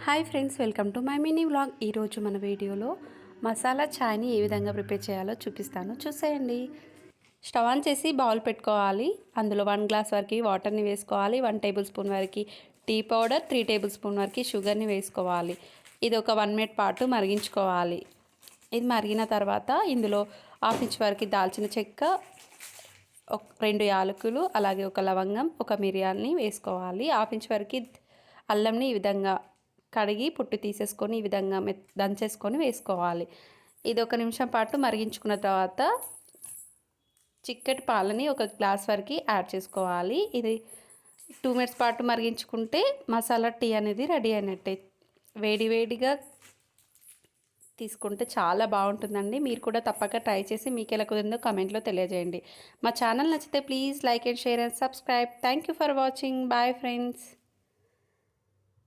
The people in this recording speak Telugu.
Hi friends, welcome to my mini vlog. ఈరోజు మన వీడియోలో మసాలా ఛాయ్ని ఏ విధంగా ప్రిపేర్ చేయాలో చూపిస్తాను, చూసేయండి. స్టవ్ ఆన్ చేసి బౌల్ పెట్టుకోవాలి. అందులో 1 గ్లాస్ వరకు వాటర్ని వేసుకోవాలి. 1 టేబుల్ స్పూన్ వరకు టీ పౌడర్, 3 టేబుల్ స్పూన్ వరకు షుగర్ని వేసుకోవాలి. ఇది ఒక 1 మినిట్ పాటు మరిగించుకోవాలి. ఇది మరిగిన తర్వాత ఇందులో 1/2 ఇంచ్ వరకు దాల్చిన చెక్క, 2 యాలకులు, అలాగే ఒక లవంగం, ఒక మిరియాలని వేసుకోవాలి. 1/2 ఇంచ్ వరకు అల్లంని ఈ విధంగా కడిగి పుట్టి తీసేసుకొని ఈ విధంగా దంచేసుకొని వేసుకోవాలి. ఇది 1 నిమిషం పాటు మరిగించుకున్న తర్వాత చిక్కటి పాలని 1 గ్లాస్ వరకు యాడ్ చేసుకోవాలి. ఇది 2 మినిట్స్ పాటు మరిగించుకుంటే మసాలా టీ అనేది రెడీ అయినట్టే. వేడిగా తీసుకుంటే చాలా బాగుంటుందండి. మీరు కూడా తప్పక ట్రై చేసి మీకు ఎలా కుదిరిందో కామెంట్లో తెలియజేయండి. మా ఛానల్ నచ్చితే please like and share and subscribe. Thank you for watching. Bye friends.